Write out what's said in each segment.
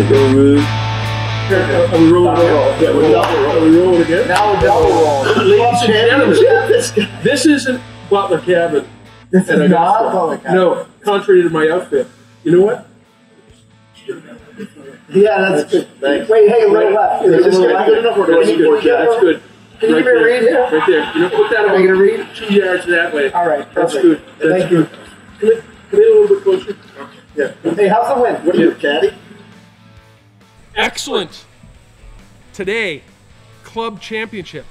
Are we rolling again? Yeah, we're double rolling. Are we rolling again? Now we're double rolling. Ladies and gentlemen, this isn't Butler Cabin. This is not Butler Cabin. No, contrary to my outfit. You know what? Yeah, that's good. Thanks. Wait, hey, a little left. Is this good enough or do I need more? Yeah, that's good. Can you give me a read here? Right there. You know, put that about 2 yards that way. All right, that's perfect. good. That's Thank good. Come in a little bit closer. Yeah. Hey, how's the wind? What are you, caddy? Excellent. Today, Club Championship,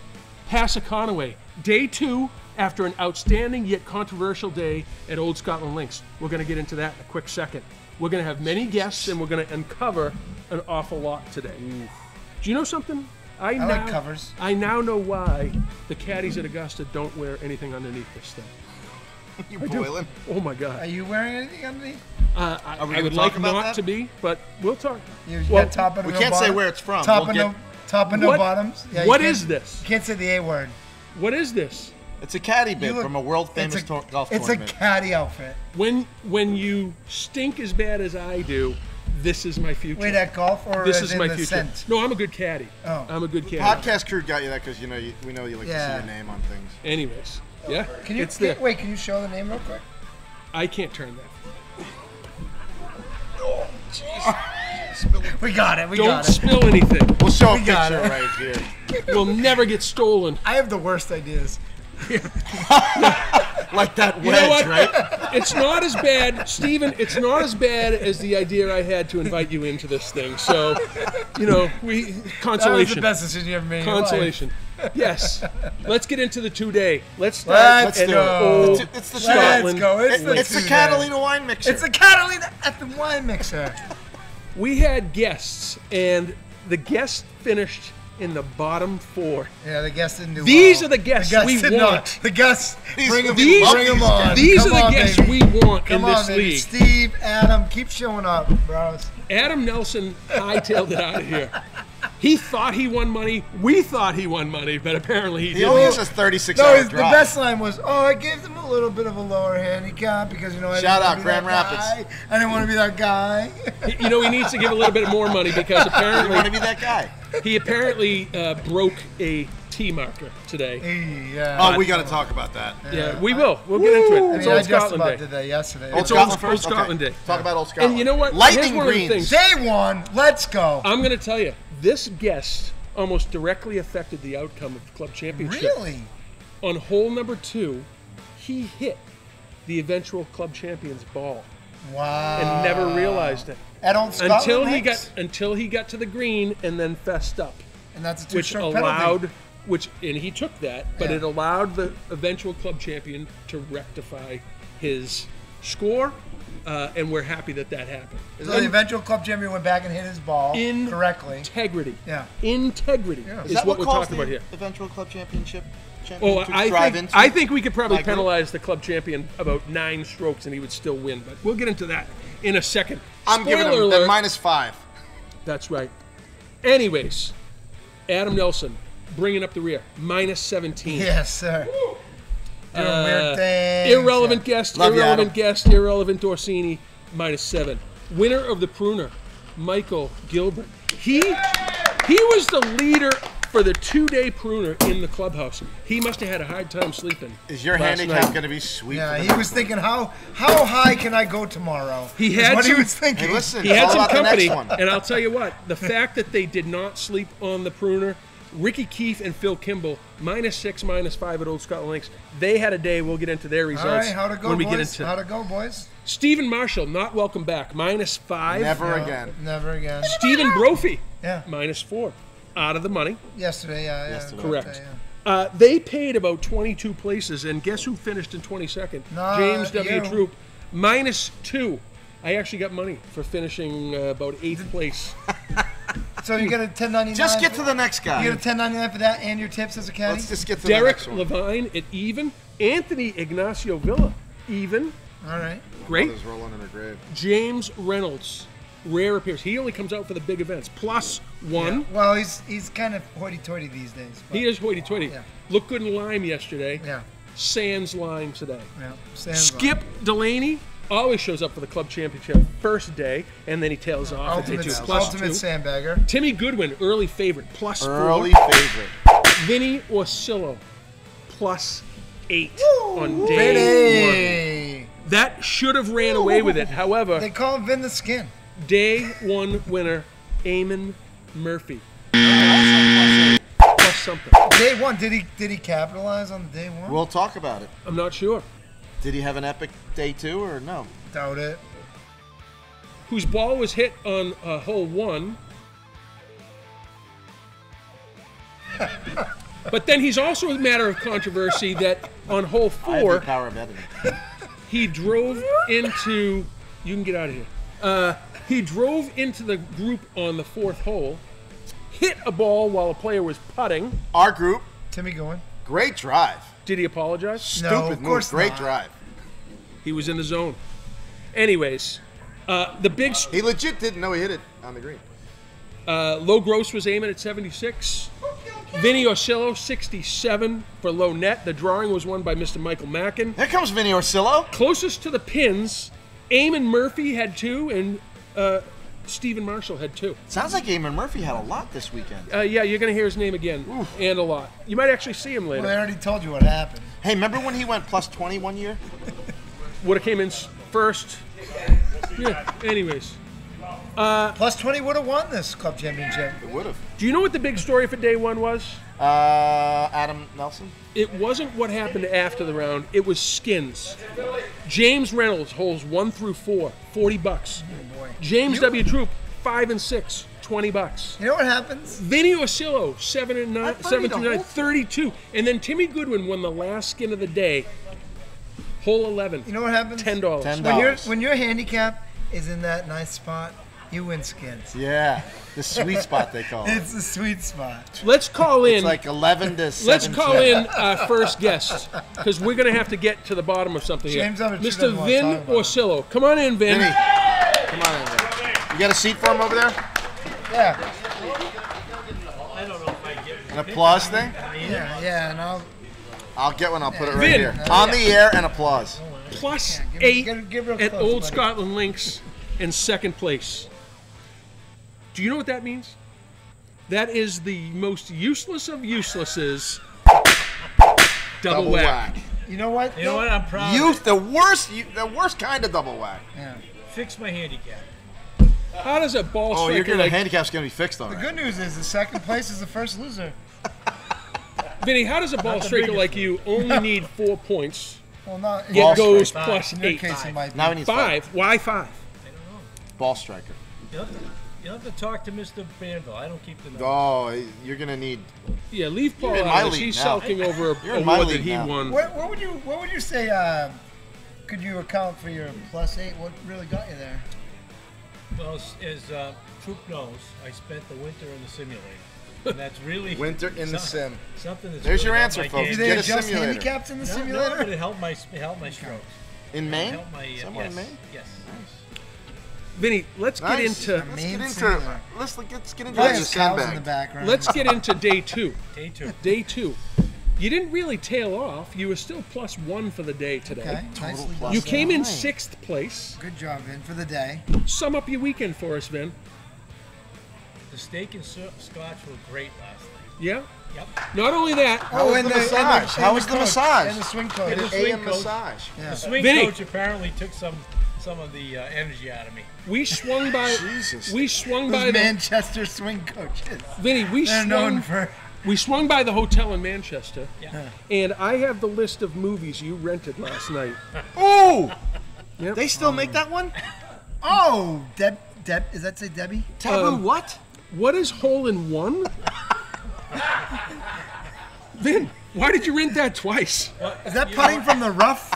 Passaconaway, day 2 after an outstanding yet controversial day at Old Scotland Links. We're going to get into that in a quick second. We're going to have many guests and we're going to uncover an awful lot today. Do you know something? I like covers. I now know why the caddies at Augusta don't wear anything underneath this thing. You boiling? Oh my God. Are you wearing anything underneath? I would like not to be, but we'll talk. You got top and we no can't bottom? say where it's from. Top and no bottoms? Yeah, what is this? You can't say the A word. What is this? It's a caddy bib from a world famous golf tournament. It's a caddy outfit. When you stink as bad as I do, this is my future. Wait, at golf or this is my future? Scent? No, I'm a good caddy. Oh. I'm a good caddy. Podcast crew got you that because we know you like to see your name on things. Anyways, yeah. Can you wait? Can you show the name real quick? I can't turn that. Oh, jeez. We got it. Don't spill anything. We'll show a picture right here. We'll never get stolen. I have the worst ideas. Like that wedge, you know what? right? It's not as bad, Stephen. It's not as bad as the idea I had to invite you into this thing. So, you know, consolation. That was the best decision you ever made. Consolation. Yes. Let's get into the 2-day. Let's start Let's at go. Old It's the Scotland. Let's go. It's the Catalina wine mixer. It's the Catalina at the wine mixer. We had guests, and the guests finished in the bottom 4. Yeah, the guests didn't do These well. are the guests we want. The guests, bring them on. These are the guests we want Come in on, this baby. league. Steve, Adam, keep showing up, bros. Adam Nelson hightailed it out of here. He thought he won money. We thought he won money, but apparently he didn't. He only has a 36-hour drive. The best line was, I gave them a little bit of a lower handicap because, I Shout out didn't Grand want to be that Rapids. guy. I didn't want to be that guy. He needs to give a little bit more money because apparently You want to be that guy. he apparently broke a T marker today. Yeah. Oh, we got to talk about that. Yeah, we will. We'll get into it. It's Old I just Scotland about Day. did that yesterday. It's Old Scotland Day. Talk about Old Scotland. And you know what? Lightning Here's one of the greens. things. Day 1, let's go. I'm going to tell you, this guest almost directly affected the outcome of the club championship. Really? On hole number 2, he hit the eventual club champion's ball Wow. and never realized it At Old Scotland until he got to the green and then fessed up, and that's a which two-stroke allowed penalty. and he took that, but Yeah. it allowed the eventual club champion to rectify his score, and we're happy that happened. So the eventual club champion went back and hit his ball correctly. Integrity. Yeah. Integrity Is is that what we're caused talking about here. Eventual club championship. Oh, to drive into? I think we could probably Like group? penalize the club champion about 9 strokes and he would still win, but we'll get into that in a second. I'm giving him alert, the -5. That's right. Anyways, Adam Nelson bringing up the rear, -17. Yes, sir. Doing weird things. Irrelevant guest, Love you, irrelevant Adam. guest, irrelevant Orsini, -7. Winner of the Pruner, Michael Gilbert. He was the leader for the 2-day Pruner in the clubhouse. He must have had a hard time sleeping. Is your last handicap night. going to be sweet? Yeah, for he the was thinking, how high can I go tomorrow? He Is had what some- he was thinking. Hey, listen. He had All some about the next company, one. and I'll tell you what, the fact that they did not sleep on the Pruner, Ricky Keefe and Phil Kimball, -6, -5 at Old Scotland Links. They had a day. We'll get into their All results right, how'd it go, when we boys? get into How'd it go, boys? Stephen Marshall, not welcome back, -5. Never No, again. Never again. Stephen Brophy, Yeah. -4. Out of the money. Yesterday, yeah. Yesterday. Correct. Yeah. They paid about 22 places, and guess who finished in 22nd? Not James W. you. Troup, -2. I actually got money for finishing about 8th place. So you get a 10.99. Just get to the next guy. You get a 10.99 for that and your tips as a caddy. Let's just get to the Derek next one. Levine at even. Anthony Ignacio Villa, even. All right. Great. Mother's rolling in her grave. James Reynolds, rare appears. He only comes out for the big events. +1. Yeah. Well, he's kind of hoity-toity these days. But He is hoity-toity. Yeah. Looked good in Lime yesterday. Yeah. Sans Lime today. Yeah. Skip Delaney, always shows up for the club championship first day, and then he tails off. Ultimate, and plus ultimate 2. sandbagger. Timmy Goodwin, early favorite, plus 4. Early favorite. Vinny Orsillo, plus 8 on day 1. That should have ran away with it. However, They call him Vin the Skin. day 1 winner, Eamon Murphy. Plus something. Day 1, did he capitalize on day 1? We'll talk about it. I'm not sure. Did he have an epic day 2 or no? Doubt it. Whose ball was hit on hole 1. But then he's also a matter of controversy that on hole I have the 4, power of editing. he drove into. You can get out of here. He drove into the group on the 4th hole, hit a ball while a player was putting. Our group, Timmy going. great drive. Did he apologize? Stupid No, of move, course great not. drive. He was in the zone. Anyways, the big He legit didn't know he hit it on the green. low gross was Eamon at 76. Vinny Orsillo, 67 for low net. The drawing was won by Mr. Michael Mackin. Here comes Vinny Orsillo. Closest to the pins, Eamon Murphy had 2, and Stephen Marshall had 2. Sounds like Eamon Murphy had a lot this weekend. Yeah, you're going to hear his name again, and a lot. You might actually see him later. Well, I already told you what happened. Hey, remember when he went plus 20 one year? Would have came in first. Yeah, anyways. Plus 20 would have won this club championship. It would have. Do you know what the big story for day 1 was? Adam Nelson? It wasn't what happened after the round. It was skins. James Reynolds, holes 1 through 4, $40. Oh, boy. James W. Troup, 5 and 6, $20. You know what happens? Vinny Orsillo, 7 and 9, thought 7 he through the 9, whole- 32. And then Timmy Goodwin won the last skin of the day. Hole 11. You know what happens? $10. When your handicap is in that nice spot, you win skins. Yeah, the sweet spot they call it. It's the sweet spot. Let's call in. It's like 11 to 17. Let's call in our first guest because we're going to have to get to the bottom of something here. James Evans Mr. doesn't want to Vin talk about it. Orsillo. Come on in, Vin. Vinny, come on in there. You got a seat for him over there? Yeah, An applause thing? yeah, and I'll get one. I'll put it right Vin. here. On the air and applause. Plus give 8 give her a at close, Old buddy. Scotland Links in 2nd place. Do you know what that means? That is the most useless of uselesses. Double whack. You know what? You know what? I'm proud. Youth, the worst kind of double whack. Yeah. Fix my handicap. How does a ball Oh, you're striker gonna like handicap's gonna be fixed on The it. good news is the second place is the first loser. Vinny? How does a ball the striker biggest like you only need 4 points? Well, not Yet goes striker. plus in your 8. case, it might be. Now he needs 5. Why 5? ball striker. You'll have to talk to Mr. Banville. I don't keep the numbers. Oh, you're gonna need. Yeah, leave Paul You're in out my of this. league He's now. sulking over You're a in my award that league he now. won. What would you say? Could you account for your plus 8? What really got you there? Well, as Troup knows, I spent the winter in the simulator. And that's really Winter in the sim. something that's There's really your helped answer, my folks. game. Do they Get a adjust simulator. handicaps in the No, simulator? but it helped my strokes. In Maine? Helped my, Somewhere yes, in Maine? Yes. Vinny, let's get Nice. into Let's Maine get into. simulator. Let's get into Probably this has cows in the sandbag. background. let's get into day 2. Day 2. Day 2. You didn't really tail off. You were still plus 1 for the day today. Okay, nicely done. You came in Nine. 6th place. Good job, Vin, for the day. Sum up your weekend for us, Vin. The steak and scotch were great last night. Yeah? Yep. Not only that, How was the massage? How was the coach, massage? And the swing coach. And the An swing AM coach. massage. Yeah. The swing Vinny. coach apparently took some of the energy out of me. we swung by. Jesus. We swung by Those the. Manchester swing coaches. Vinny, They're known for. we swung by the hotel in Manchester, Yeah. and I have the list of movies you rented last night. Ooh! Yep. They still make that one? Oh, Deb. Is that say Debbie? Taboo what? What is Hole in One? Vin, why did you rent that twice? Is that putting from the rough?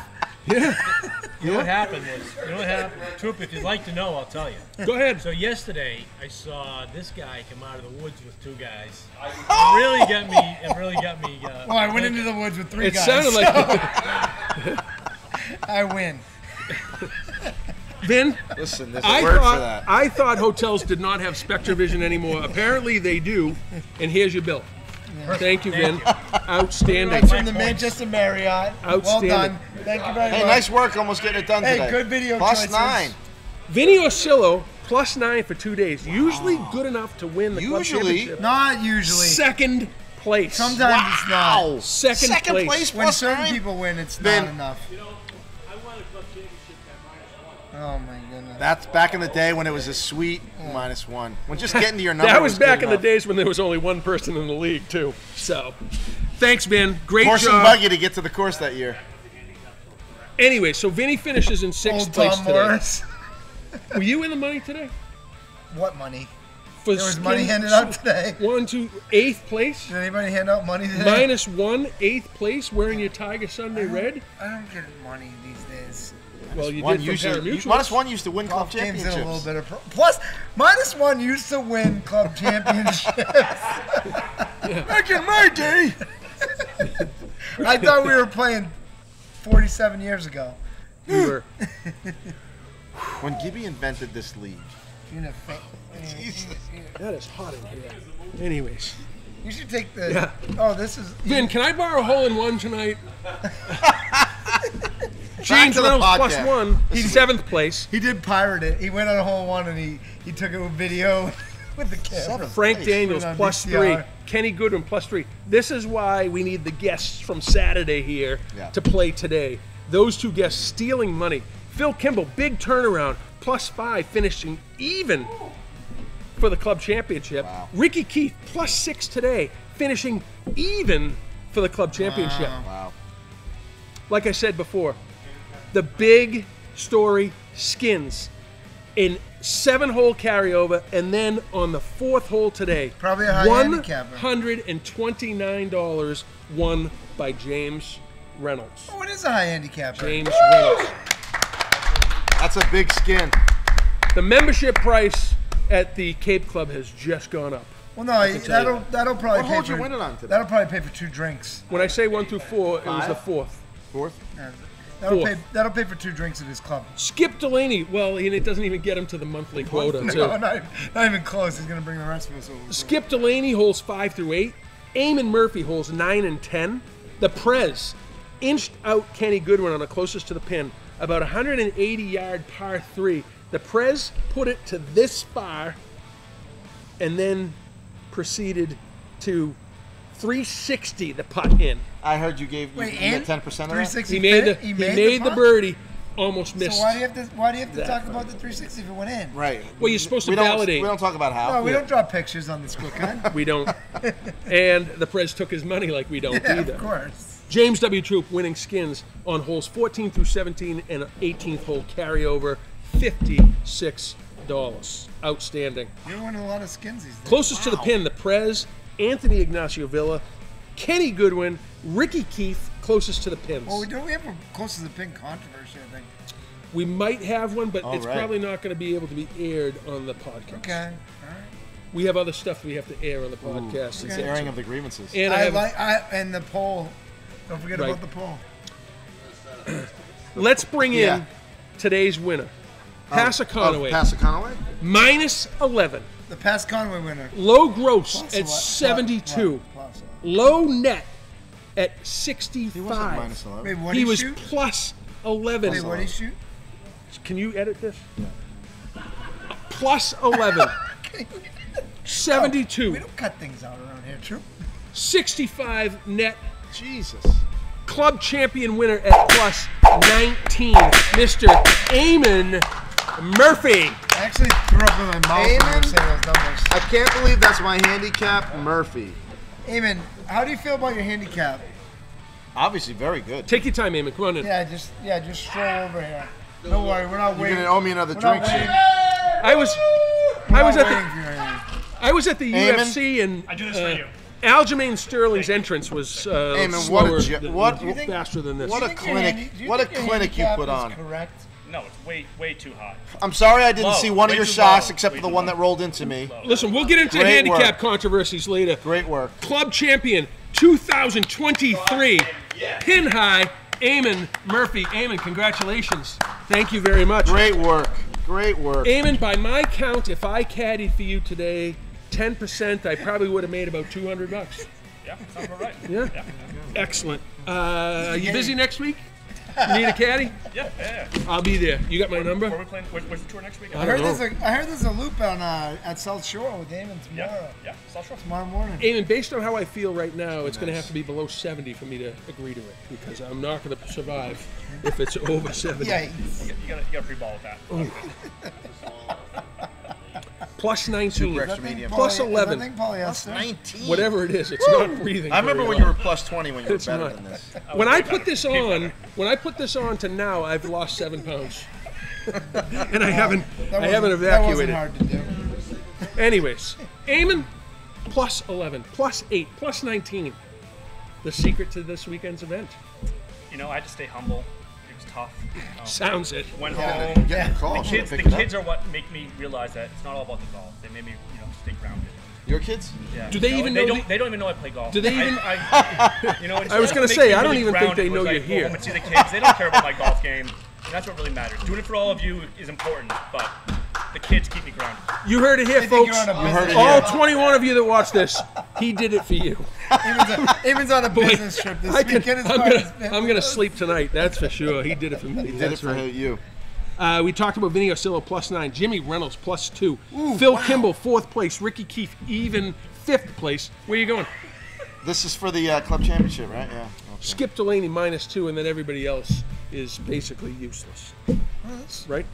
Yeah. You know what happened was, Troup, if you'd like to know, I'll tell you. Go ahead. So yesterday, I saw this guy come out of the woods with 2 guys. It really got me. Well, I went into the woods with 3 It guys. sounded like I win. Vin. Listen, there's a word for that. I thought hotels did not have SpectraVision anymore. Apparently they do, and here's your bill. Thank you, Vin. Outstanding. That's from the Manchester Marriott. Outstanding. Well done. Thank you very much. Hey, nice work almost getting it done today. Hey, good video Plus choices. 9. Vinny Orsillo, +9 for 2 days. Usually good enough to win the club Usually. championship. Not usually. Second place. Sometimes it's not. Wow. Second place. When plus certain 9? people win, it's Then- not enough. You know, I won a club championship at -1. Oh my goodness. That's back in the day when it was a sweet -1. When just getting to your number That was back good in the enough. days when there was only one person in the league, too. So, thanks, Vin. Great Horse and job. buggy to get to the course that year. Anyway, so Vinny finishes in 6th Old place Tom today. Morris. Were you in the money today? What money? For There was money skin- handed out today. 1, 2, 8th place. Did anybody hand out money today? -1, 8th place, wearing your Tiger Sunday red. I don't get money these days. Well, you One did from usually, Parimutuels. -1 used to win club Golf games in a little championships. bit of plus -1 used to win club championships. Back in my day. I thought we were playing 47 years ago. We were. When Gibby invented this league. That is hot in here. Anyways. You should take the. Yeah. Oh, this is. Vin, can I borrow a hole-in-one tonight? James to the Reynolds podcast. +1. He's 7th place. He did pirate it. He went on a hole one and he took it with video with the camera. Frank Daniels Put it on +3. VCR. Kenny Goodwin +3. This is why we need the guests from Saturday here to play today. Those two guests stealing money. Phil Kimball, big turnaround, +5, finishing even for the club championship. Wow. Ricky Keith +6 today, finishing even for the club championship. Wow. Like I said before, the big story skins in 7-hole carryover, and then on the 4th hole today, Probably a high handicapper. $129 won by James Reynolds. Oh, it is a high handicapper. James Reynolds. That's a big skin. The membership price at the Cape Club has just gone up. Well, no, that'll probably What pay hold you for. winning on today? That'll probably pay for 2 drinks. When I say 1 through 4, it was the 4th. 4th? Fourth. That'll pay for 2 drinks at his club. Skip Delaney, well, and it doesn't even get him to the monthly quota, too. No, not even close. He's gonna bring the rest of us over. Skip Delaney holes 5 through 8. Eamon Murphy holes 9 and 10. The Prez inched out Kenny Goodwin on the closest to the pin, about 180-yard par 3. The Prez put it to this far and then proceeded to 360 the putt in. I heard you gave you get 10% of that? 360. He made the He the birdie, almost missed. So why do you have to that. talk about the 360 if it went in? Right. Well, you're supposed to We don't- validate. We don't talk about how. No, we don't draw pictures on the split gun. We don't. And the Prez took his money like we don't Yeah, either. of course. James W. Troup winning skins on holes 14 through 17 and an 18th hole carryover, $56. Outstanding. You're winning a lot of skins these days. Closest to the pin, the Prez, Anthony Ignacio Villa, Kenny Goodwin, Ricky Keith, closest to the pins. Well, we have a close to the pin controversy, I think. We might have one, but All it's right. probably not going to be able to be aired on the podcast. Okay. All right. We have other stuff we have to air on the podcast. It's the airing of the grievances. And And the poll. Don't forget Right. about the poll. let's bring Yeah. in today's winner. Passer Conaway, Passer Conaway? -11. The past Conway winner. Low gross Plus at what? 72. Plus what? Low net at He wasn't 65. -11. Wait, what He did was he shoot? +11. Wait, what did he shoot? Can you edit this? +11. 72. We don't cut things out around here, true? 65 net. Jesus. Club champion winner at +19. Mr. Eamon Murphy. I actually threw up in my mouth when you were Eamon? saying those numbers. I can't believe that's my handicap, Murphy. Eamon, how do you feel about your handicap? Obviously very good. Take your time, Eamon. Come on in. Yeah, just stroll over here. Don't worry, we're not You're waiting. going to owe me another We're not drink waiting. soon. I was We're at not the waiting for you or anything. I was at the Eamon? UFC and I do this for you. Aljamain Sterling's entrance was Eamon, what a slower j- than- what- faster than this. what Do a you think your clinic- handi- do you what a think your clinic you handicap put is on. Correct. No, it's way too hot. I'm sorry I didn't Low. see one of Way your too shots low. except Way for the too one low. that rolled into me. Listen, we'll get into Great handicap work. controversies later. Great work. Club champion 2023, pin high, Eamon Murphy. Eamon, congratulations. Thank you very much. Great work. Great work. Eamon, by my count, if I caddied for you today, 10%, I probably would have made about $200. Yeah, sounds about right. Yeah. Excellent. You busy next week? You need a caddy? Yeah. I'll be there. You got my number? Where are we playing? Where's the tour next week? I heard there's a loop on at South Shore with Damon tomorrow. Yeah, South Shore. Tomorrow morning. Eamon, based on how I feel right now, it's going to have to be below 70 for me to agree to it because I'm not going to survive if it's over 70. Yeah. You got a free ball with that. Plus 19. Super extra medium. Plus 11. I think polyester. 19. Whatever it is, it's not breathing. I remember very when you well. were plus 20 when you were It's better not. than this. When I put this on, to now, I've lost 7 pounds, and I haven't That evacuated. wasn't hard to do. Anyways, Eamon, plus 11, plus 8, plus 19. The secret to this weekend's event. You know, I had to stay humble. It was tough. Sounds it. Went Yeah, home. getting calls. The Pick it up. kids are what make me realize that it's not all about the golf. They made me, stay grounded. Your kids? Yeah. Do they even know They don't even know I play golf. Do they even- I was gonna say, I don't even think they know you're here. And see the kids. They don't care about my golf game. And that's what really matters. Doing it for all of you is important, but the kids keep me grounded. You heard it here, I think folks. you're on a business All trip. 21 of you that watch this, he did it for you. Eamon's on a business trip this weekend. I'm gonna sleep tonight. That's for sure. He did it for me. Did it That's for right. you. We talked about Vinny Orsillo plus 9, Jimmy Reynolds plus 2, Phil Kimball 4th place, Ricky Keefe even 5th place. Where you going? This is for the club championship, right? Yeah. Okay. Skip Delaney minus 2, and then everybody else is basically useless. Right?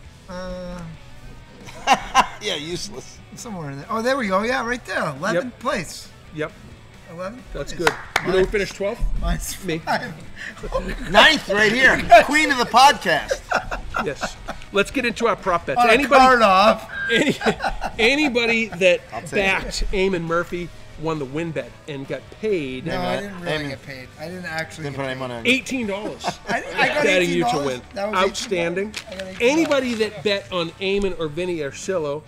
Yeah, useless. Somewhere in there. Oh, there we go. Yeah, right there. 11th place. Yep, 11th that's place. good. You know who finished 12th? Mine's Me. 5. Ninth right here. Queen of the podcast. Yes. Let's get into our prop bets. On a card off. Anybody that take backed Eamon Murphy won the win bet and got paid No, I didn't really Eamon. get paid. I didn't actually Didn't get put any paid. money on you. $18. I got Betting you to $18. win. That was $18. Outstanding. I got $18. Anybody that bet on Eamon or Vinny Orsillo,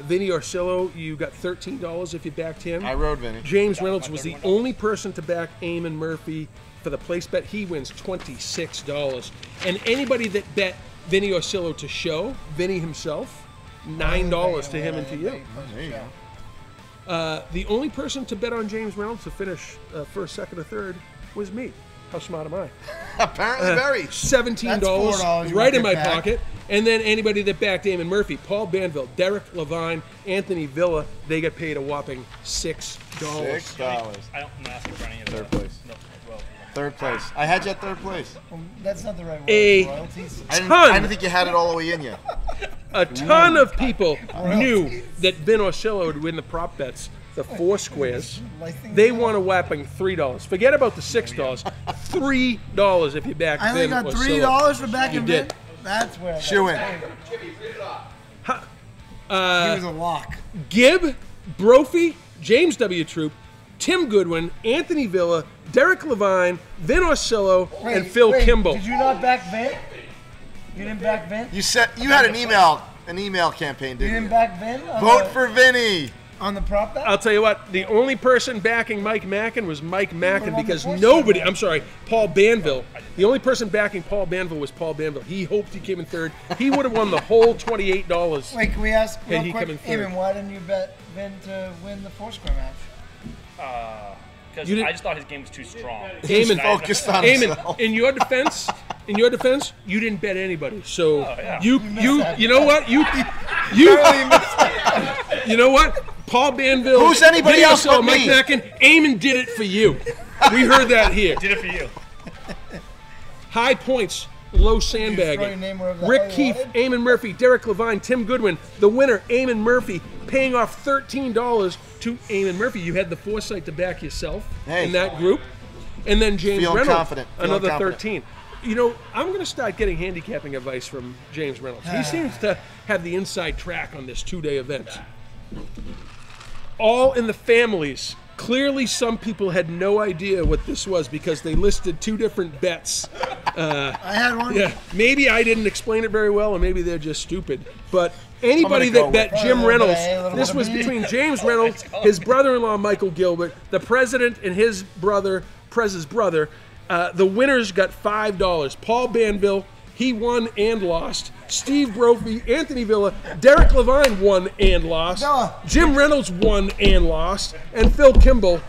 Vinny Orsillo, you got $13 if you backed him. I rode Vinny. James Reynolds was the only person to back Eamon Murphy for the place bet. He wins $26. And anybody that bet Vinny Orsillo to show, Vinny himself, $9 to him and to you. There you go. The only person to bet on James Reynolds to finish first, second, or third was me. How smart am I? Apparently very. $17 $4 you right won't in get my back. pocket. And then anybody that backed Eamon Murphy, Paul Banville, Derek Levine, Anthony Villa, they get paid a whopping $6. $6. I'm not asking for any of Third that. place. No, well, Third place. I had you at third place. That's not the right word. A- Royalties. I didn't think you had it all the way in yet. A ton of people knew that Vin Orsillo would win the prop bets, the 4 squares. They won a whapping $3. Forget about the $6. $3 if you back I only Vin got Orsillo. $3 for backing You did. Vin. That's where I got Shoe in. paid. He was a lock. Gibb, Brophy, James W. Troup, Tim Goodwin, Anthony Villa, Derek Levine, Vin Orsillo, and Phil Kimball. Did you not back Vin? You didn't back Vin? You said you had an email campaign, You didn't didn't you? back Vin? Vote for Vinny. On the prop bet? I'll tell you what, the only person backing Mike Mackin was Mike Mackin won the because first nobody, time? I'm sorry, Paul Banville. The only person backing Paul Banville was Paul Banville. He hoped he came in third. He would have won the whole $28. Wait, can we ask Hey, real he quick, come in third. Eamon, why didn't you bet Vin to win the 4-square match? because You did- I just thought his game was too strong. Eamon, Focused on Eamon, himself. in your defense, you didn't bet anybody. So yeah. you that. know what? You know what? Paul Banville. Who's anybody Vinny else Orsillo, but Mike me? Mackin, Eamon did it for you. We heard that here. Did it for you. High points, low throw your sandbagging. name wherever the Rick hell you Keefe, wanted? Eamon Murphy, Derek Levine, Tim Goodwin. The winner, Eamon Murphy, paying off $13 to Eamon Murphy. You had the foresight to back yourself in that group. And then James Feeling Reynolds, confident. Feeling another confident. 13. You know, I'm going to start getting handicapping advice from James Reynolds. He seems to have the inside track on this 2-day event. All in the families. Clearly, some people had no idea what this was because they listed 2 different bets. I had one. Yeah, maybe I didn't explain it very well, or maybe they're just stupid. But anybody I'm gonna that go bet with- Jim A little bit Reynolds, A, a little this bit was B. between James Reynolds, his brother-in-law Michael Gilbert, the president and his brother, Prez's brother. The winners got $5. Paul Banville, he won and lost. Steve Brophy, Anthony Villa, Derek Levine won and lost. Noah. Jim Reynolds won and lost. And Phil Kimball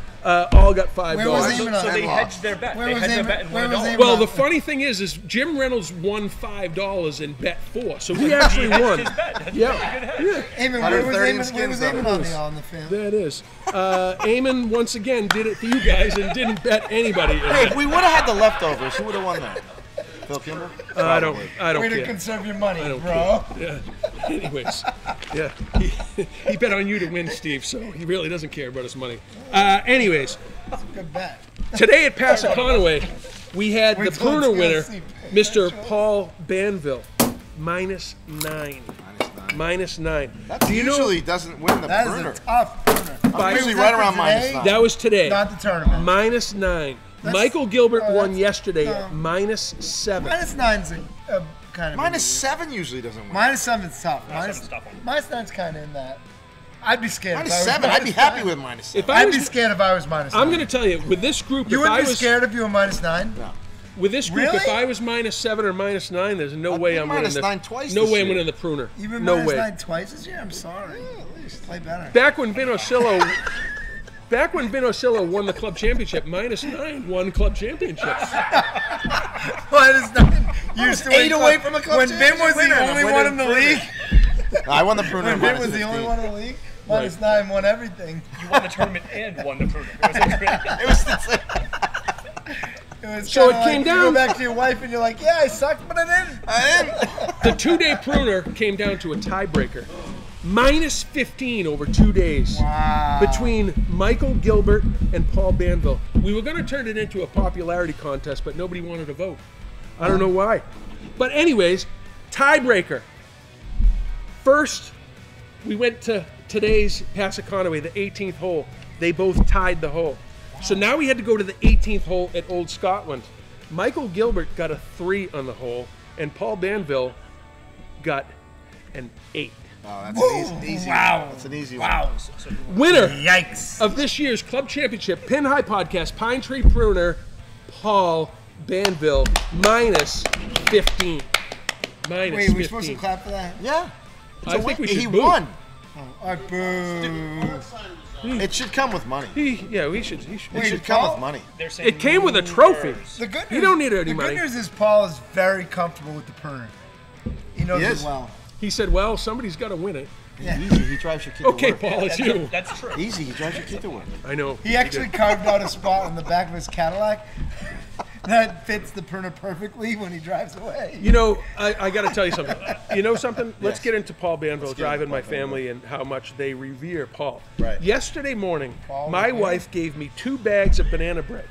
all got $5. Where was he? So they hedged their bet. They hedged their bet and won $1. Well, the funny thing is Jim Reynolds won $5 and bet 4, so he actually won. His bet. That's Yeah. a good hedge. Yeah. Eamon, where was Eamon on the All in the Family? That is. Eamon once again did it for you guys and didn't bet anybody. Hey, if we would have had the leftovers, who would have won that? Phil Kimber? I don't Way to care. conserve your money, I don't bro. care. Yeah. Anyways, yeah, he bet on you to win, Steve. So he really doesn't care about his money. Anyways, Good bet. today at Passaconaway, we had Wait the till it's Pruner gonna winner, see Mr. Paul Banville, -9. -9. That usually doesn't win the That is Bruner. a tough Bruner. I'm usually right around -9. That was today. Not the tournament. -9. Michael Gilbert won that's- yesterday no. at -7. -9's a kind of -7 usually doesn't win. -7's tough. -7's tough one. -9's kind of in that. I'd be scared. if I was -7. I'd be happy -9. with -7. If I I'd be was, scared if I was -9. I'm going to tell you, with this group, You if I wouldn't be was scared if you were -9? No. with this group, Really? if I was -7 or -9, there's no I'd way be I'm winning the. -9 twice No this way I'm year. winning the Pruner. You've been No -9 way. twice this year? I'm sorry. Play better. Back when Vin Osillo won the club championship, -9 won club championships. -9 used to 8 win away from a club when Vin was championship the winner. only I'm one in winning the league. I won the Pruner. When Vin was the only one in the league. -9 won everything. You won the tournament and won the Pruner. It was the It was So kinda it came like down- You go back to your wife and you're like, yeah, I sucked, but I didn't. The 2-day Pruner came down to a tiebreaker, -15 over 2 days. Wow. Between Michael Gilbert and Paul Banville. We were going to turn it into a popularity contest, but nobody wanted to vote. I don't know why. But anyways, tiebreaker. First, we went to today's Passaconaway, the 18th hole. They both tied the hole. So now we had to go to the 18th hole at Old Scotland. Michael Gilbert got a 3 on the hole, and Paul Banville got an 8. Oh, that's an easy Wow. one. That's an easy Wow. one. Winner Yikes. of this year's Club Championship Pin High Podcast, Pine Tree Pruner, Paul Banville, -15. Wait, -15. we're supposed to clap for that? Yeah. I think we should He boo. won. All right, boo. It should come with money. We should. It Wait, should come Paul? with money. They're saying It came with a trophy. The good news, You don't need any the money. good news is Paul is very comfortable with the Pruner. He knows He it is. well. He said, "Well, somebody's got to win it." Yeah. Easy. He drives your kid to Okay, work. Paul, it's you. That's true. Easy. He drives your kid to work. I know. He actually carved out a spot on the back of his Cadillac that fits the Pruner perfectly when he drives away. You know, I got to tell you something. You know something? Let's Yes. get into Paul Banville get driving into my Paul Banville. family and how much they revere Paul. Right. Yesterday morning, Paul my Banville? wife gave me 2 bags of banana bread.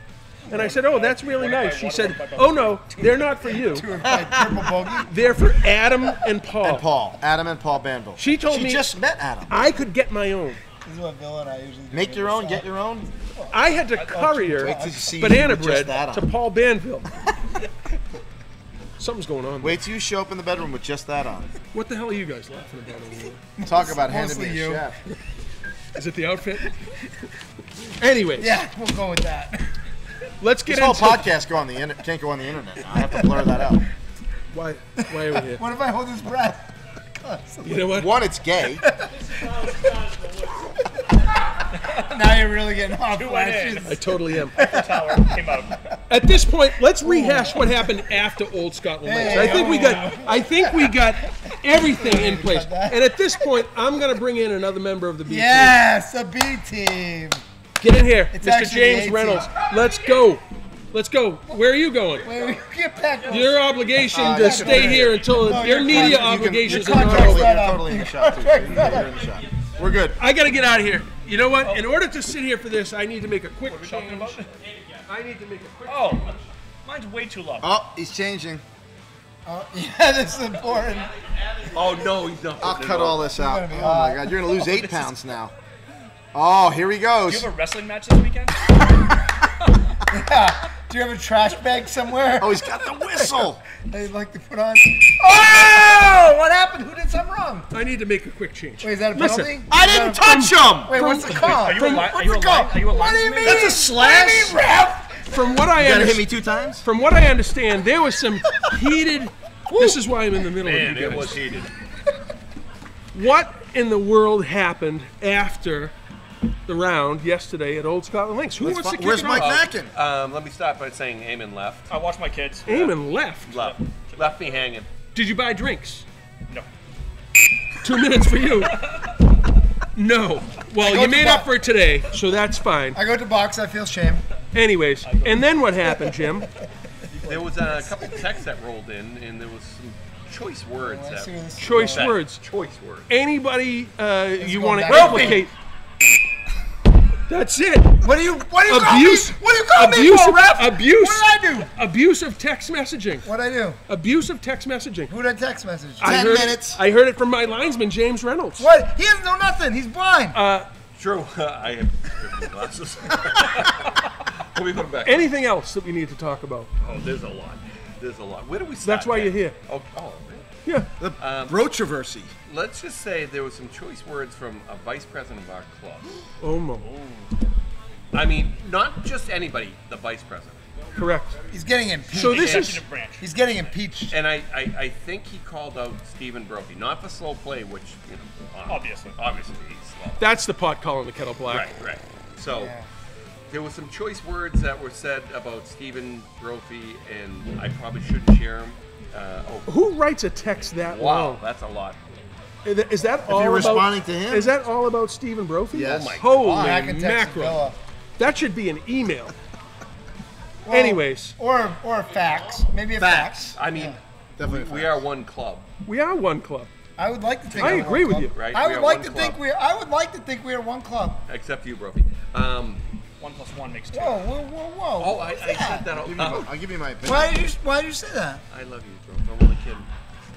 And I said, "Oh, that's really nice." She said, "Oh no, they're not for you. To like purple bogey. They're for Adam and Paul." And Paul. Adam and Paul Banville. She told me- just met Adam. I could get my own. This is what Bill and I usually do. Make your own. Get your own. I had to courier Wait till you see banana you with just bread that to on. Paul Banville. Something's going on. Wait till you show up in the bedroom with just that on. What the hell are you guys laughing about over there? Talk about handing Mostly me a you. chef. Is it the outfit? Anyways, Yeah, we'll go with that. let's get This whole into podcast can't go on the internet. Now. I have to blur that out. why are we here? What if I hold his breath? You know what? One, it's gay. Now you're really getting hot went flashes. I totally am. Tower came out. At this point, let's rehash what happened after Old Scotland Lakes. Hey, I think we got everything in place. And at this point, I'm going to bring in another member of the B team. Yes, a B team. Get in here, It's Mr. actually the James A team. Reynolds. Let's go. Let's go. Where are you going? Wait, get back. Your obligation to you stay can- here until No, your your media contract- obligations your are not contract's over. not You're up. totally in the shot, too. You're in the shot. We're good. I got to get out of here. You know what? In order to sit here for this, I need to make a quick What are we talking change. about? I need to make a quick Oh, mine's way too low. Oh, he's changing. Yeah, this is important. Oh, no, he's not. I'll cut all this out. gonna be Oh hot. my God, you're gonna lose 8 pounds now. Oh, here he goes. Do you have a wrestling match this weekend? Yeah. Do you have a trash bag somewhere? Oh, he's got the whistle. that you'd like to put on? Oh! What happened? Who did something wrong? I need to make a quick change. Wait, is that a Listen, penalty? I didn't touch him. Wait, what's the call? Are you a li- are you a What's the call? line- are you a What do you linesman? mean? That's a slash. What do you mean, ref? From what I You gotta hit understand, me 2 times. from what I understand, there was some heated. This is why I'm in the middle Man, of you it guys. was heated. What in the world happened after the round yesterday at Old Scotland Links. Who wants to kick Where's it Mike off? Mackin? Let me start by saying Eamon left. I watch my kids. Eamon left. Left me hanging. Did you buy drinks? No. 2 minutes for you. No. Well, you made up for it today, so that's fine. I go to box. I feel shame. Anyways, and then what happened, Jim? There was a couple texts that rolled in, and there was some choice words. Choice words. Choice words. Anybody you want to back. implicate? That's it. What do you Abuse. call me? What do you call me for, ref? Abuse. What did I do? Abusive text messaging. What did I do? Abusive text messaging. Who did I text message? I heard it from my linesman, James Reynolds. What? He doesn't know nothing. He's blind. True. I have different glasses. Let me put them back. Anything else that we need to talk about? Oh, there's a lot. There's a lot. Where do we start? That's why Ken? you're here. Oh, really? Yeah. The Brotroversy. Let's just say there was some choice words from a vice president of our club. Oh, no. I mean, not just anybody, the vice president. Correct. He's getting impeached. So this is... Executive branch. He's getting impeached. And I think he called out Stephen Brophy, not for slow play, which, you know, Obviously. he's slow. That's the pot calling the kettle black. Right. So Yeah. there were some choice words that were said about Stephen Brophy, and I probably shouldn't share them. Who writes a text that Wow, long? that's a lot. Is that all you're about... responding to him? Is that all about Stephen Brophy? Yes. Oh my Holy Back and text mackerel. Villa. That should be an email. Well, Anyways, Or fax. Maybe a fax. I mean, Definitely. we are one club, we are one club. I would like to think I we're agree one with you. club. right? I We would are like one to club, think we are one club. except for you, Brophy. 1 + 1 makes 2. Whoa. Oh, I said that. I'll give you my opinion. Why did you say that? I love you, Brophy. I'm only kidding.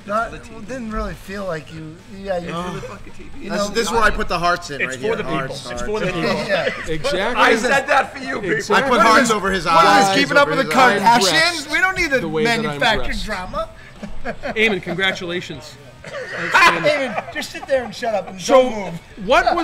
Not, the TV. didn't really feel like you. Yeah, you. For the fucking TV. You This, know, this is where I put the hearts in It's right for here. the people. Hearts, It's for the people. yeah. Exactly. I said that for you, people. Exactly. I put hearts over his eyes. What is this, keeping up over with the his eyes. Kardashians? We don't need the the way that I'm manufactured dressed. drama. Eamon, congratulations. Eamon, just sit there and shut up and So, don't move. what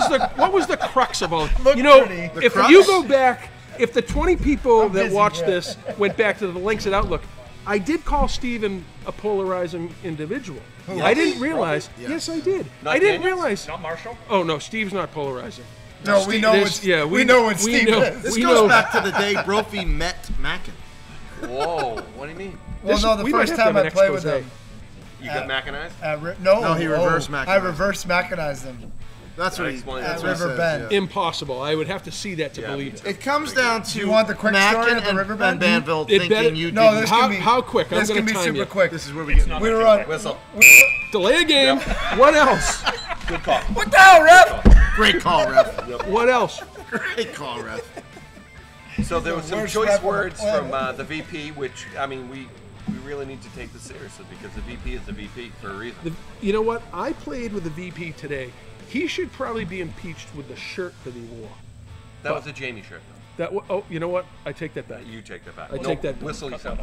was the crux of all? Look You know, pretty. if crux? you go back, if the 20 people that busy, watched yeah. this went back to the links at Outlook, I did call Stephen a polarizing individual. I didn't realize. Yes, I did. Not I didn't Daniels? realize. Not Marshall? Oh no, Steve's not polarizing. No, we know This- what. yeah, we know what we Steve know. is. This We goes know. back to the day Brophy met Mackin. Whoa, what do you mean? Well, no, the we might first have to time have I an played with expose. him. You got mechanized? No, he reverse I machinized. reverse machinized him. That's what he. Explain. That's At what he River says, Bend. yeah. Impossible. I would have to see that to Yeah, believe me it. too. It comes down to you want the quick Mackin story of the and, River and Bend? Banville It thinking better- you No, didn't. this How- can be. how quick? I'm This gonna can be time super you. quick. This is where we It's get. not We that were good. on. Whistle. Delay a game. What else? Good call. What the hell, ref? Great call, ref. What else? Great call, ref. So there was some Worst choice rep on the words from planet. the VP, which, I mean, we really need to take this seriously because the VP is the VP for a reason. You know what? I played with the VP today. He should probably be impeached with the shirt that he wore. That was a Jamie shirt, though. Oh, you know what? I take that back. You take that back. I take that back. Whistle yourself.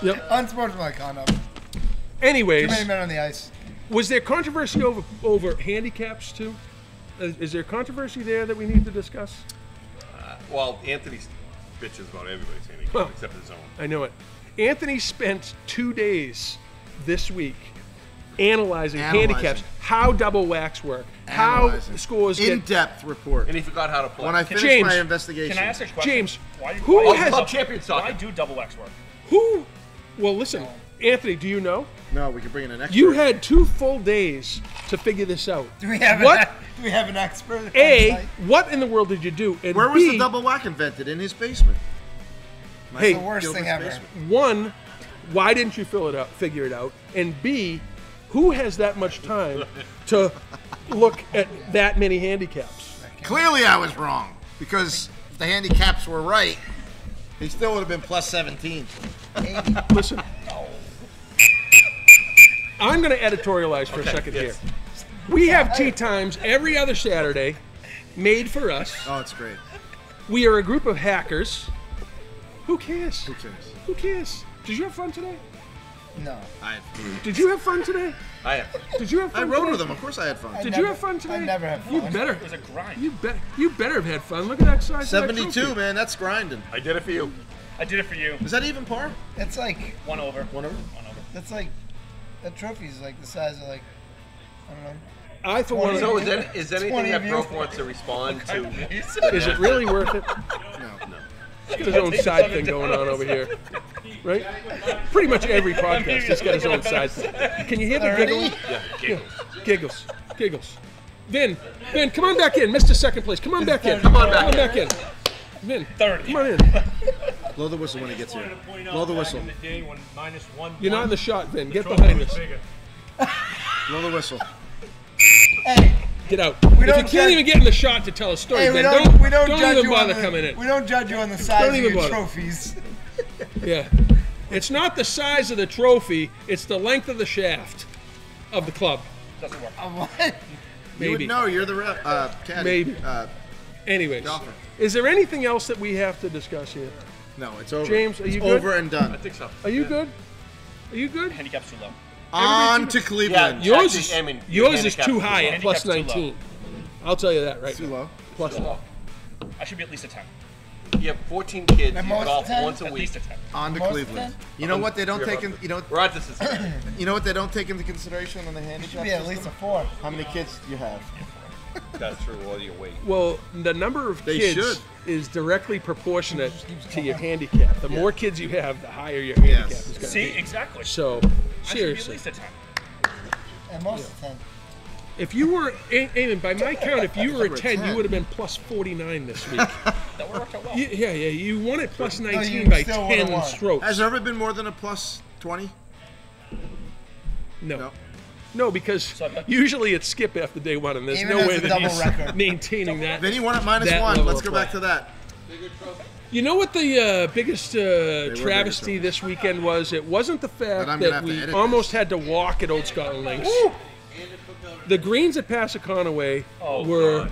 Yep. Unsportsmanlike conduct. Too Anyways, many men on the ice. was there controversy over handicaps too? Is there controversy there that we need to discuss? Well, Anthony bitches about everybody's handicap Well, except his own. I know it. Anthony spent 2 days this week analyzing handicaps, how double whacks work, how Analyzing. scores get. In-depth report. And he forgot how to play. When I finished James, my Can investigation. I ask a question? James, why, who why has- Club champion why soccer. do double X work? Who? Well, listen, Anthony. Do you know? No, we can bring in an expert. You had 2 full days to figure this out. Do we have What? Do we have an expert? on A, site? what in the world did you do? And Where was B, the double whack invented? In his basement. Hey, The worst thing ever. one, why didn't you figure it out? And B, who has that much time to look at that many handicaps? Clearly, I was wrong because if the handicaps were right, he still would have been plus 17. Listen, I'm going to editorialize for a second here. We have tea times every other Saturday, made for us. Oh, it's great. We are a group of hackers. Who cares? Who cares? Who cares? Did you have fun today? No. Did you have fun today? I have. Did you have I fun? rode today? with him. Of course, I had fun. Did never- you have fun today? I never have You fun. better. It was a grind. You better have had fun. Look at that size. of that 72, trophy. man. That's grinding. I did it for you. I did it for you. Is that even par? It's like One over. One over. One over. that's like that trophy's like the size of like I don't know I for one. So is anything 20 that views. Broke wants to respond to? Is it really worth it? No. He's got his own side thing going on over here, right? Pretty much every podcast, he's got his own side thing. Can you hear the giggling? Yeah, Giggles. Vin, come on back in. Mr. Second place. Come on back in. Come on back in. Vin, 30. come on in. Blow the whistle when he gets here. To point out Blow the back whistle. in the day when -1 You're not in the shot, Vin. Get trophy behind was us. bigger. Blow the whistle. Hey, Get out. If you don't can't judge- even get in the shot to tell a story, hey, we Vin, don't judge even you bother on coming the, in. we don't judge you on the size Don't of even your bother. trophies. Yeah. It's not the size of the trophy, it's the length of the shaft of the club. Doesn't work. What? You Maybe. would know. You're the rep. Caddy. Maybe. Anyways, Golfer. is there anything else that we have to discuss here? No, it's over. James, are you it's good? over and done. I think so. Are you good? Are you good? Handicap's too low. On to Cleveland. Yeah. Yours Actually, I mean, yours is handicap's too too high low. at plus Handicap's too low. 19. I'll tell you that right Too now. low. Plus Too low. I should be at least a 10. You have 14 kids. At You most golf 10? once a At week. least a 10. On to Most Cleveland. of You know what they don't take in? Rogers is You know what they don't take into consideration on the Should handicap be at system? least a 4. How many kids do you have? That's true. All your weight. Well, the number of They kids should. is directly proportionate to your handicap. The more kids you have, the higher your handicap is going to See, be. exactly. So, I should be at seriously, least a 10. At most a 10. if you were, Eamon, by my count, if you were a Number 10, you 10. would have been plus 49 this week. That worked out well. Yeah, you won it plus 19 you by still would've 10 won. strokes. Has there ever been more than a plus 20? No. No, because Okay. usually it's skip after day one, and there's Even no as way a that double he's record. maintaining that. Then he won at minus That 1. level Let's of go play. back to that. You know what the biggest bigger travesty trophies. this weekend was? It wasn't the fact But I'm gonna that have to we edit almost had to walk at Old Scotland Links. The greens at Passaconaway were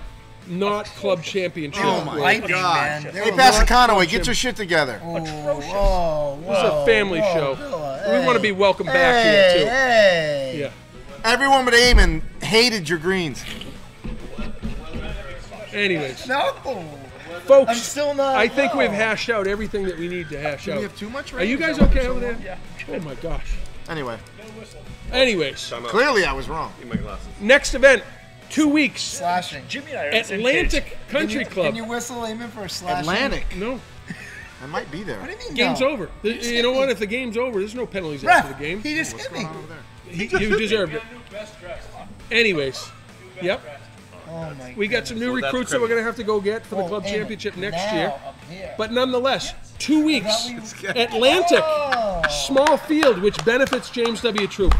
not club championship. Oh my Lightning, God. man. They Hey, were Pastor not Conaway, club get your shit together. Whoa, It was a family show. We want to be welcome back here too. Hey. Yeah. Everyone but Eamon hated your greens. Anyways, No. folks, I'm still not. I think low. we've hashed out everything that we need to hash Do we out. have too much Are you rain? Is guys that what okay you're over saying? there? Oh my gosh. Anyway, Anyways, Time out. clearly I was wrong. Need my glasses. next event, 2 weeks, Slashing. Jimmy and I are the same Atlantic page. Country Club. Can you whistle Eamon for a slashing? Atlantic. No, I might be there. What do you mean? game's no? over. You know what? If the game's over, there's no penalties after the Ref, game. he just hit me. Over there. You deserved it. Anyways, yep. Oh my. We got some new Well, that's recruits that we're going to have to go get for the Oh, club Eamon, championship next now year. up here. But nonetheless, 2 weeks, That Atlantic, Oh. small field, which benefits James W. Troup.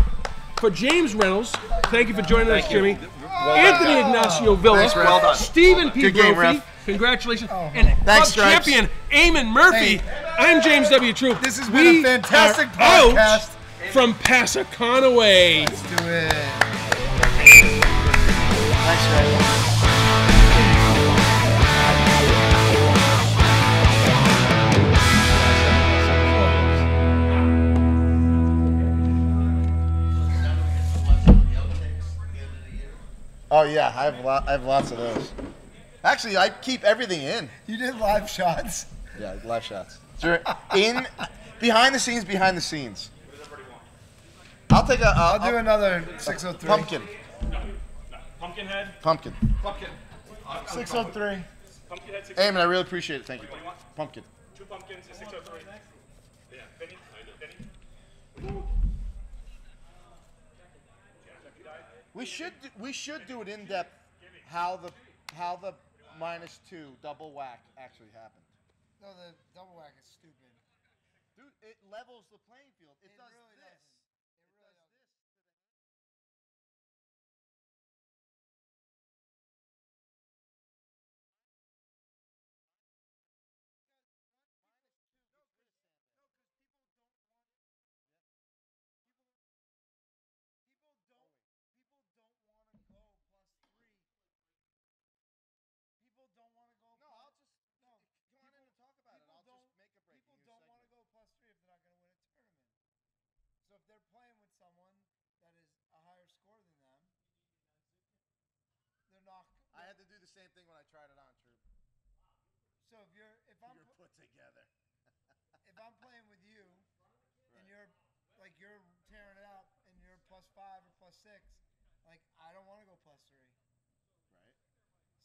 For James Reynolds, thank you for joining us, Jimmy. Anthony Ignacio Villa, Thanks, Ref. Well done. Stephen P. Good game, Brophy, Ref. congratulations, and club Thanks, Stripes. champion Eamon Murphy. Hey. I'm James W. Troop. This has been a fantastic out podcast. from Passaconaway. Let's do it. Thanks, guys. Oh yeah, I have lots of those. Actually, I keep everything in. You did live shots. Yeah, live shots. Sure. In behind the scenes. I'll take a. I'll do another 603. pumpkin. Pumpkin head. Pumpkin. 603. Pumpkin head. Eamon, I really appreciate it. Thank you. Pumpkin. 2 pumpkins and 603. Yeah, Benny. We should do it in depth. How the -2 double whack actually happened. No, the double whack is stupid. Dude, it levels the playing field. It does really this. doesn't. So if they're playing with someone that is a higher score than them, they're not. I had to do the same thing when I tried it on, Troop. So if I'm put together. if I'm playing with you, and you're tearing it up, and you're +5 or +6, Like, I don't want to go +3. Right.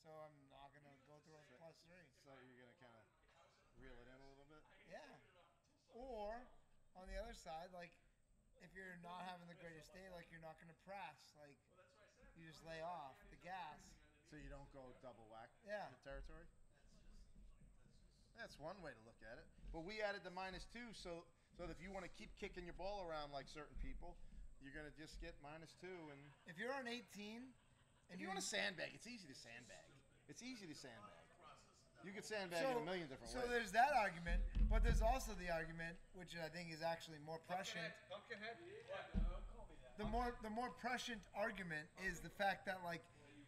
So I'm not going to go through a +3. So you're gonna kind of reel it in a little bit. Yeah. Or, on the other side, like, if you're not having the greatest day, like, you're not going to press. Like, you just lay off the gas. So you don't go double whack Yeah. the territory? That's one way to look at it. But we added the -2, so that if you want to keep kicking your ball around like certain people, you're going to just get -2. And If you're on 18, if you want to sandbag, it's easy to sandbag. It's easy to sandbag. You can sandbag in a million different ways. So there's that argument, but there's also the argument, which I think is actually more prescient. Pumpkinhead? The more prescient argument is the fact that, like,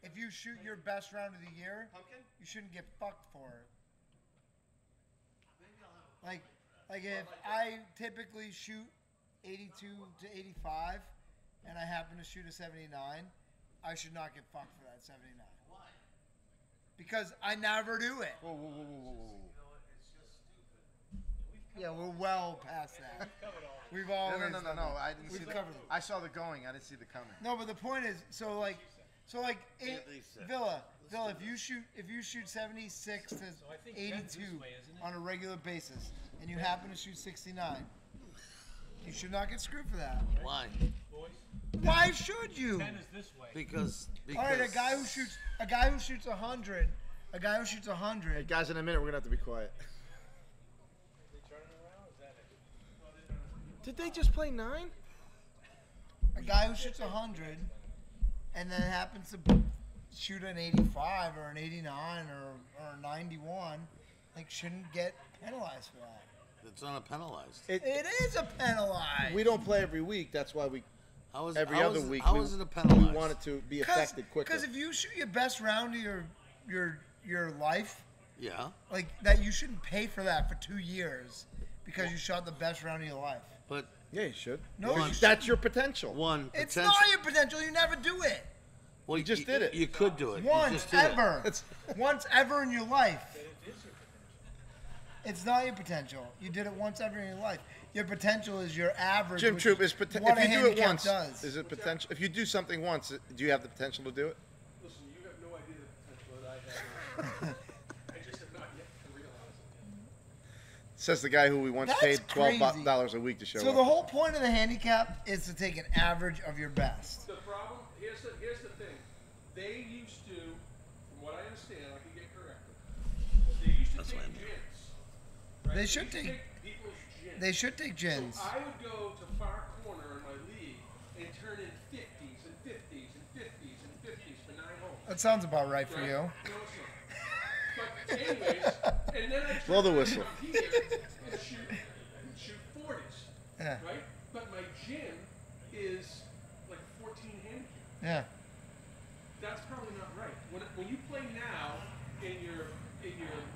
if you shoot your best round of the year, you shouldn't get fucked for it. Like if I typically shoot 82 to 85, and I happen to shoot a 79, I should not get fucked for that 79. Why? Because I never do it. Whoa. Yeah, we're well past that. We've always No. I didn't see the. I saw the going. I didn't see the coming. No, but the point is, Villa, if you shoot 76 to 82 on a regular basis, and you happen to shoot 69, you should not get screwed for that. Why? Why should you? 10 is this way. Because all right, a guy who shoots 100, Hey, guys, in a minute we're gonna have to be quiet. Did they just play 9? a guy who shoots 100, and then happens to shoot an 85 or an 89 or a 91, like, shouldn't get penalized for that. It's not a penalized. It is a penalized. We don't play every week. That's why we. How is Every how other is- week, How we- is it a penalized? We want it to be affected quicker. Because if you shoot your best round of your life, Yeah, like that, you shouldn't pay for that for 2 years because you shot the best round of your life. but Yeah, you should. No, you shouldn't. That's your potential. one. It's potential- not your potential. You never do it. Well, You just did it. You could do it. You Once just did it. ever. Once ever in your life. It's not your potential. You did it once ever in your life. Your potential is your average. Jim which Troup, is if what you a do it handicap once, does. is it potential? If you do something once, do you have the potential to do it? Listen, you have no idea the potential that I have. I just have not yet realized it. Says the guy who we once That's paid crazy. $12 a week to show So up. the whole point of the handicap is to take an average of your best. The problem, here's the thing. They used to, from what I understand, I can get corrected, they used to That's what I take mean. gins. Right? They should used to take- people's gins. They should take gins. So I would go to far corner in my league and turn in 50s and 50s and 50s and 50s for 9 holes. That sounds about right for Right? you. No, it's not. But anyways, and then I Blow the turn whistle. around here and shoot 40s. Yeah. Right? But my gin is like 14 handicap. Yeah. That's probably not right. When you play now in your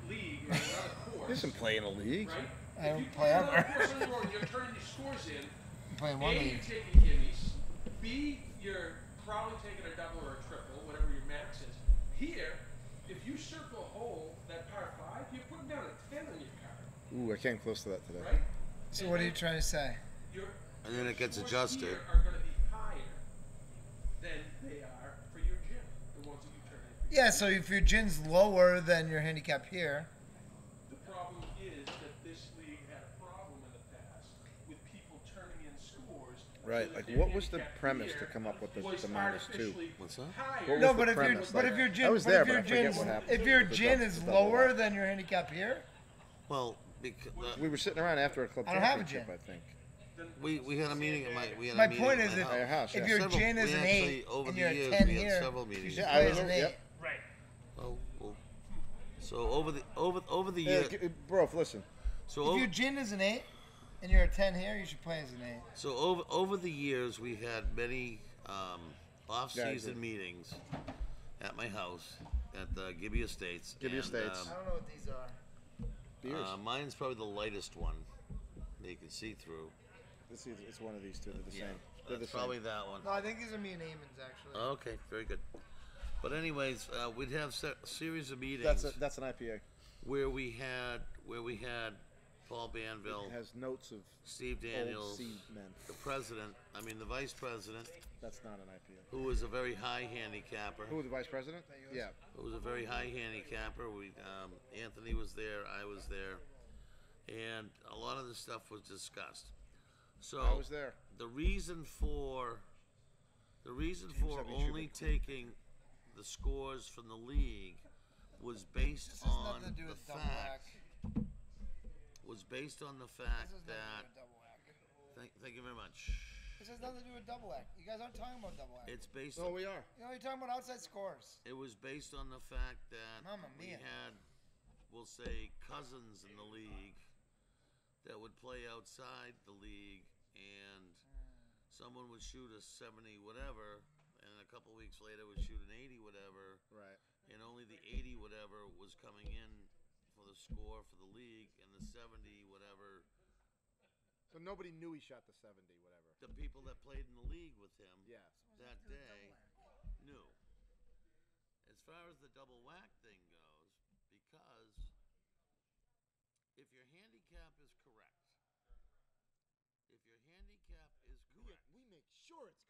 league or another course, He doesn't play in a league. right? I don't if you play another ever. course on your own, you're turning your scores in. I'm playing one A, you're league. taking gimmies. B, you're probably taking a double or a triple, whatever your max is. Here, if you circle a hole, that par 5, you're putting down a 10 on your card, Ooh, I came close to that today. right? So And what are you then trying to say? your And then it gets scores adjusted. here are going to be higher than they are for your gym, the ones that you turn in. Yeah, so if your gin's lower than your handicap here, The problem is that this league had a problem in the past with people turning in scores. Right, so that like, their what was the handicap premise to here come up with the was -2? artificially What's that? higher. What no, was but the if your premise? but Like, if your I gin was but there, if but your I forget gin's what happened if your with the gin double- is the double lower whack. than your handicap here, Well, because We were sitting around after a club I don't have a championship, gin. I think. we had a meeting at my my point is at my At your house. house, if yeah. your Several- gin is we an actually, 8 over and the you're a years, 10 we had here, several you meetings. should Yeah, play I as an remember, 8. yep. Right. Well, so over the Yeah, year, bro, listen. so If over, your gin is an 8 and you're a 10 here, you should play as an 8. So over the years, we had many off-season meetings at my house at the Gibby Estates. Gibby and, Estates. I don't know what these are. Beers. Mine's probably the lightest one that you can see through. It's one of these two. They're the Yeah, same. They're the that's same. probably that one. No, I think these are me and Eamon's actually. Okay, very good. But anyways, we'd have a series of meetings That's an IPA. where we had Paul Banville, It has notes of Steve old Daniels, seed men. the president, the vice president, That's not an IPA. who was a very high handicapper. Who, the vice president? Yeah. Who was a very high handicapper. Anthony was there, I was there, and a lot of the stuff was discussed. So I was there. The reason for only taking the scores from the league was based on the fact that. Thank you very much. This has nothing to do with double act. You guys aren't talking about double act. It's based. Oh, we are. You know, you're talking about outside scores. It was based on the fact that Mamma we mia. had, we'll say, cousins in the league that would play outside the league, and someone would shoot a 70 whatever, and a couple weeks later would shoot an 80 whatever. Right. And only the 80 whatever was coming in for the score for the league, and the 70 whatever. So nobody knew he shot the 70, whatever. The people that played in the league with him that Do a day double act. knew. As far as the double whack thing goes, because if your handicap is correct, We make sure it's